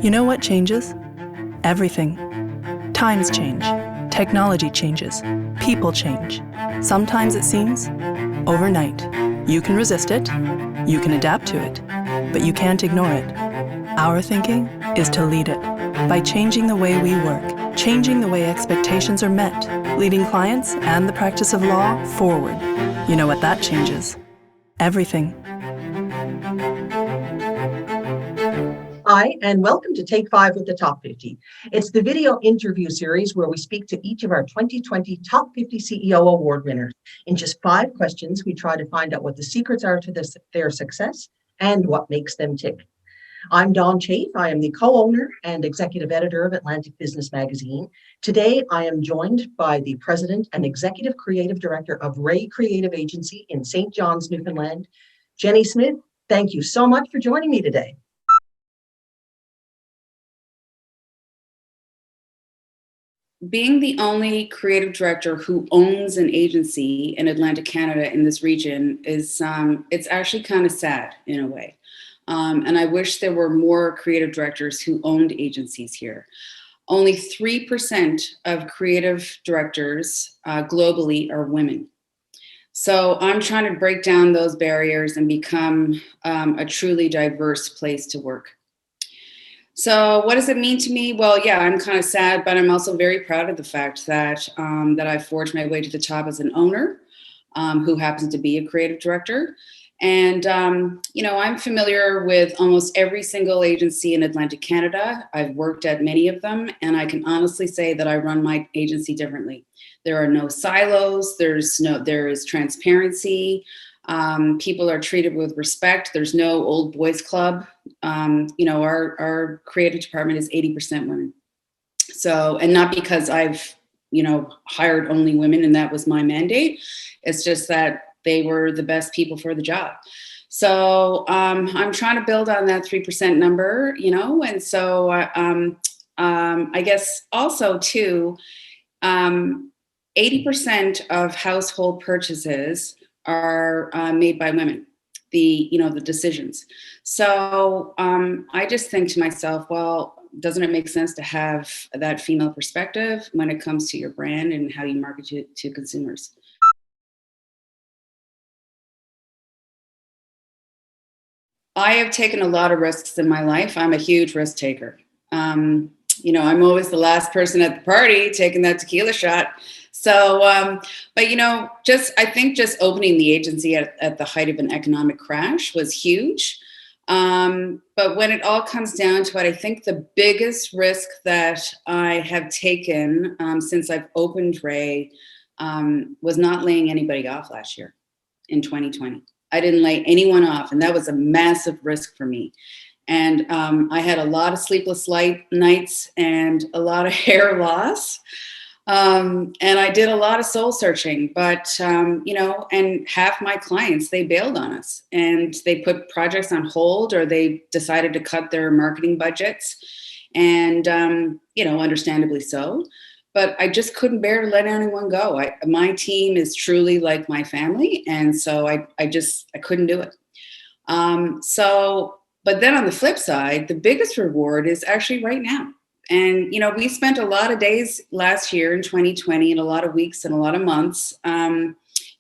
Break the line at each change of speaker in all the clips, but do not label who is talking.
You know what changes? Everything. Times change. Technology changes. People change. Sometimes it seems overnight. You can resist it. You can adapt to it. But you can't ignore it. Our thinking is to lead it by changing the way we work, changing the way expectations are met, leading clients and the practice of law forward. You know what that changes? Everything.
Hi, and welcome to Take 5 with the Top 50. It's the video interview series where we speak to each of our 2020 Top 50 CEO Award winners. In just 5 questions, we try to find out what the secrets are to their success and what makes them tick. I'm Dawn Chafe. I am the co-owner and executive editor of Atlantic Business Magazine. Today, I am joined by the president and executive creative director of Ray Creative Agency in St. John's, Newfoundland, Jenny Smith. Thank you so much for joining me today.
Being the only creative director who owns an agency in Atlantic Canada in this region is it's actually kind of sad in a way. And I wish there were more creative directors who owned agencies here. Only 3% of creative directors globally are women. So I'm trying to break down those barriers and become a truly diverse place to work. So what does it mean to me? Well, yeah, I'm kind of sad, but I'm also very proud of the fact that that I forged my way to the top as an owner who happens to be a creative director. And, I'm familiar with almost every single agency in Atlantic Canada. I've worked at many of them, and I can honestly say that I run my agency differently. There are no silos. There is transparency. People are treated with respect. There's no old boys club. Our creative department is 80% women. So, and not because I've, hired only women and that was my mandate. It's just that they were the best people for the job. So I'm trying to build on that 3% number, and so I guess also too, 80% of household purchases are made by women, the decisions. So I just think to myself, well, doesn't it make sense to have that female perspective when it comes to your brand and how you market to consumers? I have taken a lot of risks in my life. I'm a huge risk taker. I'm always the last person at the party taking that tequila shot. So, but I think just opening the agency at the height of an economic crash was huge. But when it all comes down to it, I think the biggest risk that I have taken since I've opened Ray was not laying anybody off last year in 2020. I didn't lay anyone off, and that was a massive risk for me. And I had a lot of sleepless nights and a lot of hair loss. And I did a lot of soul searching, but, and half my clients, they bailed on us and they put projects on hold or they decided to cut their marketing budgets and, understandably so. But I just couldn't bear to let anyone go. My team is truly like my family. And so I couldn't do it. But then on the flip side, the biggest reward is actually right now. And, we spent a lot of days last year in 2020 and a lot of weeks and a lot of months,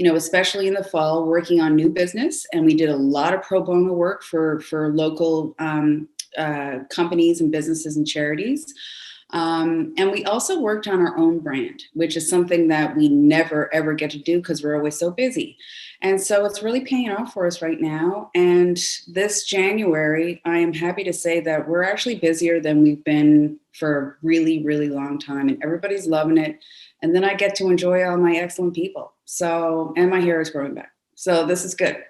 especially in the fall, working on new business. And we did a lot of pro bono work for local companies and businesses and charities. And we also worked on our own brand, which is something that we never, ever get to do because we're always so busy. And so it's really paying off for us right now. And this January, I am happy to say that we're actually busier than we've been for a really, really long time. And everybody's loving it. And then I get to enjoy all my excellent people. So, and my hair is growing back. So this is good.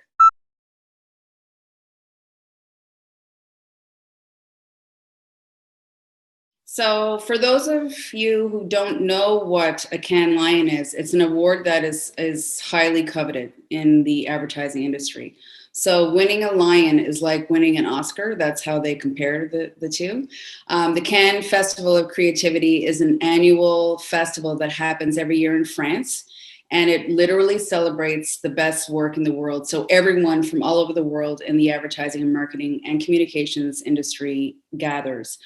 So for those of you who don't know what a Cannes Lion is, it's an award that is highly coveted in the advertising industry. So winning a Lion is like winning an Oscar. That's how they compare the two. The Cannes Festival of Creativity is an annual festival that happens every year in France. And it literally celebrates the best work in the world. So everyone from all over the world in the advertising and marketing and communications industry gathers.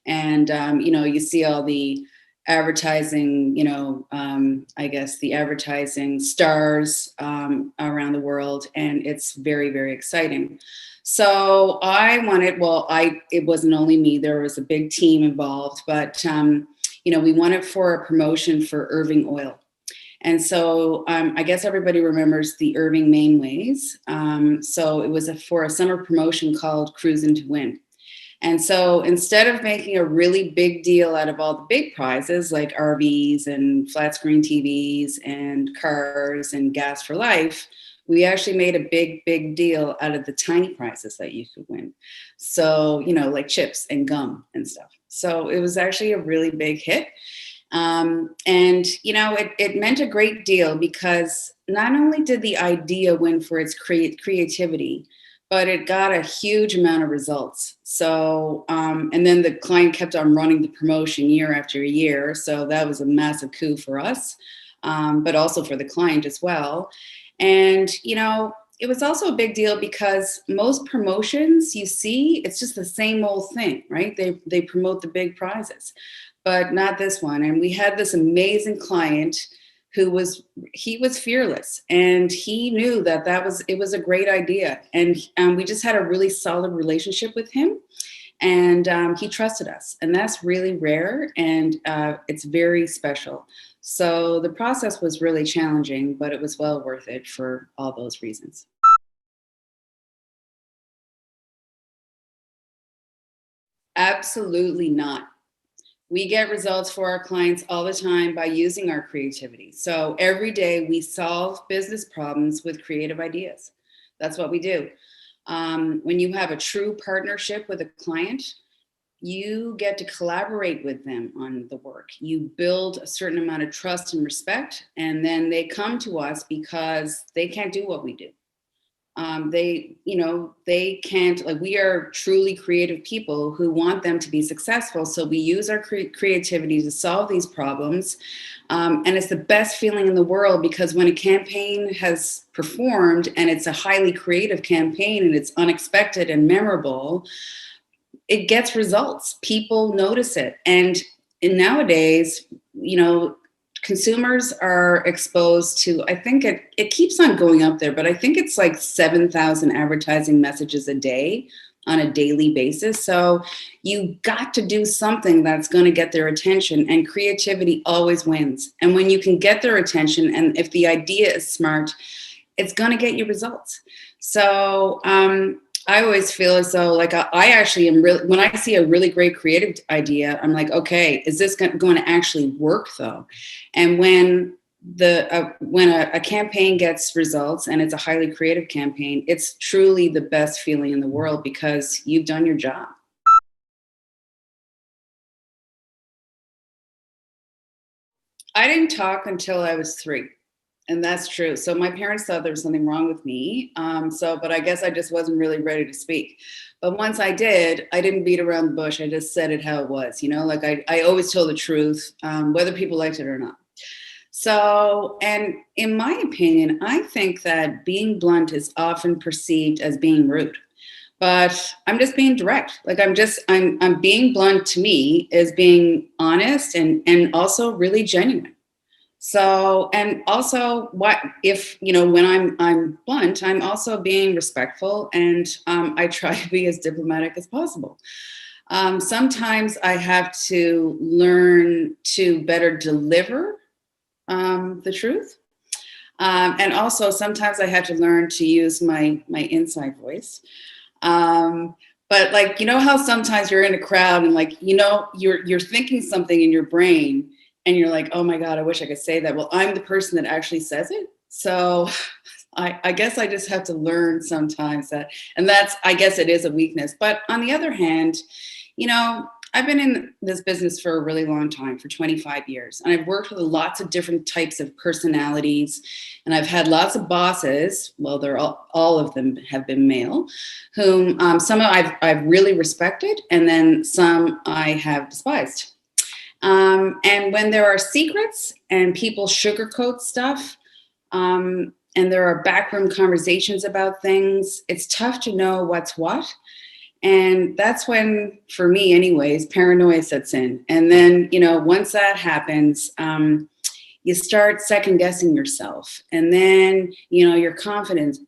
And, you see all the advertising, I guess the advertising stars around the world. And it's very, very exciting. So it wasn't only me, there was a big team involved, but, we won it for a promotion for Irving Oil. And so I guess everybody remembers the Irving Mainways. So it was for a summer promotion called Cruisin' to Win. And so instead of making a really big deal out of all the big prizes like RVs and flat screen TVs and cars and gas for life, we actually made a big, big deal out of the tiny prizes that you could win. So, like chips and gum and stuff. So it was actually a really big hit. It meant a great deal because not only did the idea win for its creativity, but it got a huge amount of results. So, and then the client kept on running the promotion year after year. So that was a massive coup for us, but also for the client as well. And, it was also a big deal because most promotions you see, it's just the same old thing, right? They promote the big prizes, but not this one. And we had this amazing client he was fearless, and he knew that it was a great idea. And we just had a really solid relationship with him, and he trusted us, and that's really rare, and it's very special. So the process was really challenging, but it was well worth it for all those reasons. Absolutely not. We get results for our clients all the time by using our creativity. So every day we solve business problems with creative ideas. That's what we do. When you have a true partnership with a client, you get to collaborate with them on the work. You build a certain amount of trust and respect, and then they come to us because they can't do what we do. They can't, like, we are truly creative people who want them to be successful. So we use our creativity to solve these problems. And it's the best feeling in the world, because when a campaign has performed and it's a highly creative campaign and it's unexpected and memorable, it gets results. People notice it. And nowadays, consumers are exposed to, I think it keeps on going up there, but I think it's like 7,000 advertising messages a day on a daily basis. So you got to do something that's going to get their attention, and creativity always wins. And when you can get their attention, and if the idea is smart, it's going to get you results. So, I always feel as though, like, I actually am really, when I see a really great creative idea, I'm like, okay, is this going to actually work though? And when a campaign gets results and it's a highly creative campaign, it's truly the best feeling in the world, because you've done your job. I didn't talk until I was 3. And that's true. So my parents thought there was something wrong with me. But I guess I just wasn't really ready to speak. But once I did, I didn't beat around the bush. I just said it how it was, like I always told the truth, whether people liked it or not. So, and in my opinion, I think that being blunt is often perceived as being rude, but I'm just being direct. Like, I'm being blunt. To me, is being honest and also really genuine. So, and also, what if, when I'm blunt, I'm also being respectful, and I try to be as diplomatic as possible. Sometimes I have to learn to better deliver the truth. And also sometimes I have to learn to use my inside voice. But, like, how sometimes you're in a crowd and, like, you're thinking something in your brain, and you're like, oh my God, I wish I could say that. Well, I'm the person that actually says it. So I guess I just have to learn sometimes that, and I guess it is a weakness. But on the other hand, I've been in this business for a really long time, for 25 years. And I've worked with lots of different types of personalities. And I've had lots of bosses. Well, they're all of them have been male, whom some I've really respected, and then some I have despised. And when there are secrets and people sugarcoat stuff, and there are backroom conversations about things, it's tough to know what's what. And that's when, for me anyways, paranoia sets in. And then, once that happens, you start second guessing yourself. And then, your confidence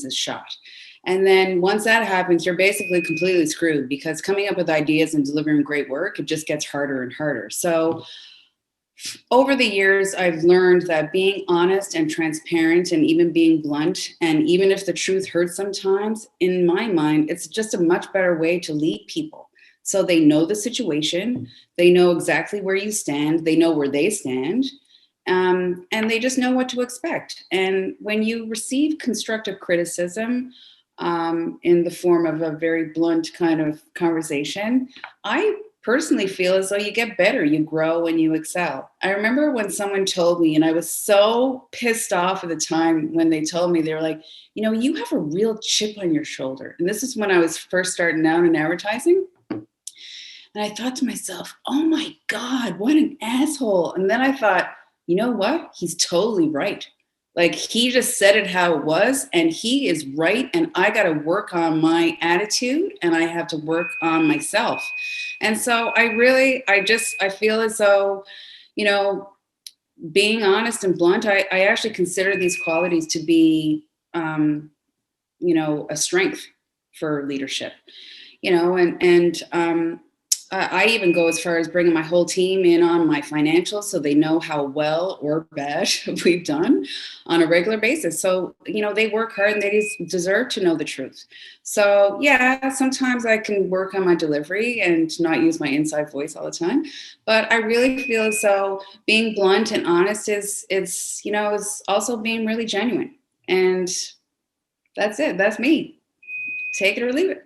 is shot. And then once that happens, you're basically completely screwed, because coming up with ideas and delivering great work, it just gets harder and harder. So over the years, I've learned that being honest and transparent and even being blunt, and even if the truth hurts sometimes, in my mind, it's just a much better way to lead people. So they know the situation, they know exactly where you stand, they know where they stand, and they just know what to expect. And when you receive constructive criticism in the form of a very blunt kind of conversation, I personally feel as though you get better, you grow, and you excel. I remember when someone told me, and I was so pissed off at the time when they told me, they were like, you have a real chip on your shoulder. And this is when I was first starting out in advertising. And I thought to myself, oh my God, what an asshole. And then I thought, you know what? He's totally right. Like, he just said it how it was, and he is right. And I got to work on my attitude, and I have to work on myself. And so I feel as though, being honest and blunt, I actually consider these qualities to be, a strength for leadership, I even go as far as bringing my whole team in on my financials, so they know how well or bad we've done on a regular basis. So, they work hard and they deserve to know the truth. So yeah, sometimes I can work on my delivery and not use my inside voice all the time. But I really feel as though being blunt and honest is also being really genuine. And that's it. That's me. Take it or leave it.